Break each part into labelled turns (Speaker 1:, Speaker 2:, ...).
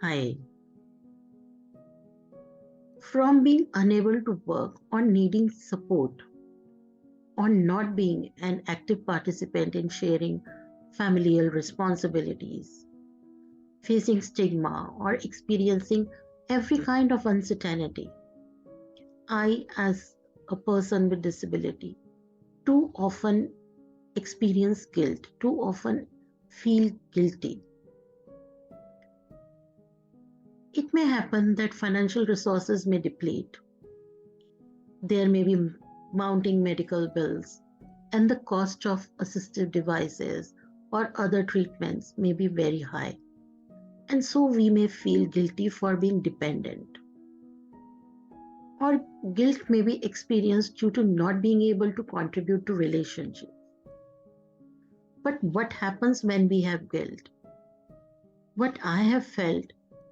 Speaker 1: Hi. From being unable to work or needing support or not being an active participant in sharing familial responsibilities, facing stigma, or experiencing every kind of uncertainty, I, as a person with disability, too often experience guilt, too often feel guilty. It may happen that financial resources may deplete. There may be mounting medical bills, and the cost of assistive devices or other treatments may be very high. And so we may feel guilty for being dependent. Or guilt may be experienced due to not being able to contribute to relationships. But what happens when we have guilt? What I have felt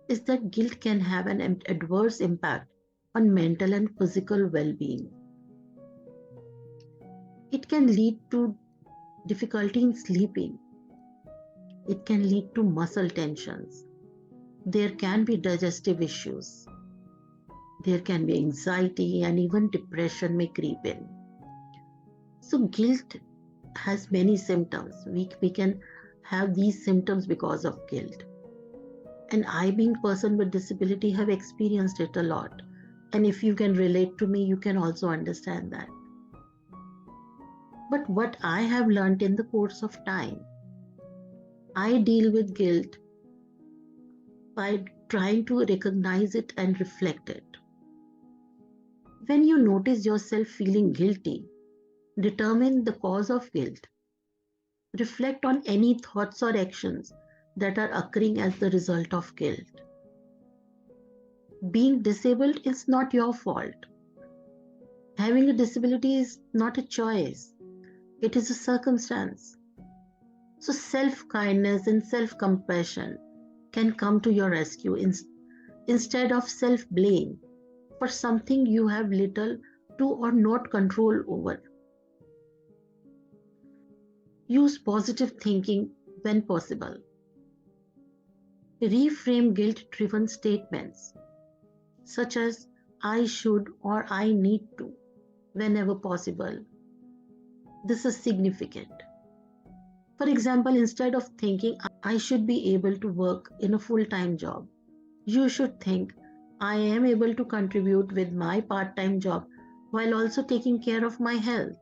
Speaker 1: is that guilt can have an adverse impact on mental and physical well being. It can lead to difficulty in sleeping. It can lead to muscle tensions. There can be digestive issues. There can be anxiety, and even depression may creep in. So guilt has many symptoms. We can have these symptoms because of guilt. And I, being a person with disability, have experienced it a lot. And if you can relate to me, you can also understand that. But what I have learned in the course of time, I deal with guilt by trying to recognize it and reflect it. When you notice yourself feeling guilty, determine the cause of guilt. Reflect on any thoughts or actions that are occurring as the result of guilt. Being disabled is not your fault. Having a disability is not a choice, it is a circumstance. So, self kindness and self compassion can come to your rescue instead of self blame for something you have little to or not control over. Use positive thinking when possible. Reframe guilt driven statements such as I should or I need to whenever possible. This is significant. For example, instead of thinking I should be able to work in a full time job, you should think I am able to contribute with my part time job while also taking care of my health.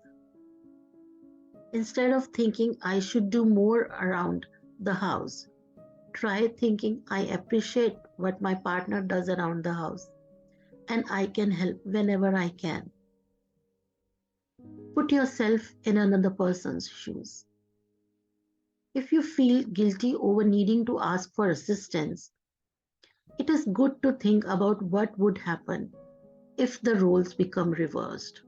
Speaker 1: Instead of thinking I should do more around the house, try thinking I appreciate what my partner does around the house and I can help whenever I can. Put yourself in another person's shoes. If you feel guilty over needing to ask for assistance, it is good to think about what would happen if the roles become reversed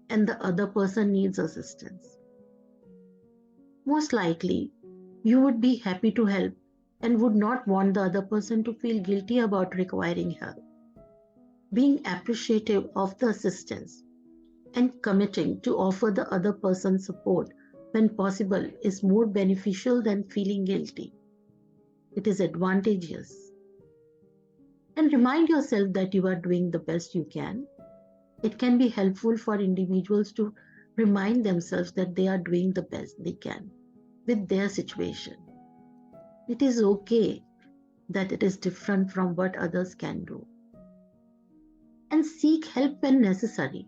Speaker 1: and the other person needs assistance. Most likely, you would be happy to help and would not want the other person to feel guilty about requiring help. Being appreciative of the assistance and committing to offer the other person support when possible is more beneficial than feeling guilty. It is advantageous. And remind yourself that you are doing the best you can. It can be helpful for individuals to remind themselves that they are doing the best they can with their situation. It is okay that it is different from what others can do. And seek help when necessary.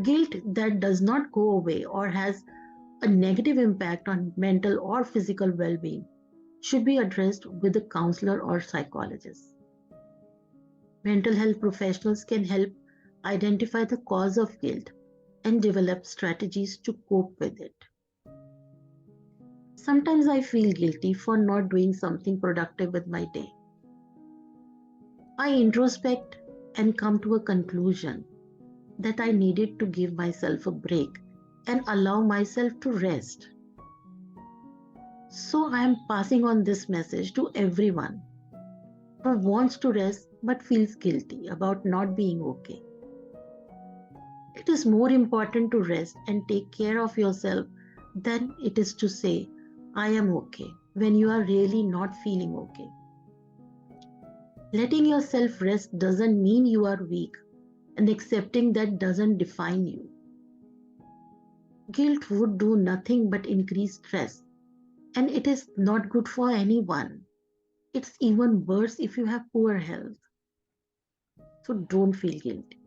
Speaker 1: Guilt that does not go away or has a negative impact on mental or physical well being should be addressed with a counselor or psychologist. Mental health professionals can help identify the cause of guilt and develop strategies to cope with it. Sometimes I feel guilty for not doing something productive with my day. I introspect and come to a conclusion that I needed to give myself a break and allow myself to rest. So I am passing on this message to everyone who wants to rest but feels guilty about not being okay. It is more important to rest and take care of yourself than it is to say, I am okay, when you are really not feeling okay. Letting yourself rest doesn't mean you are weak, and accepting that doesn't define you. Guilt would do nothing but increase stress, and it is not good for anyone. It's even worse if you have poor health. So don't feel guilty.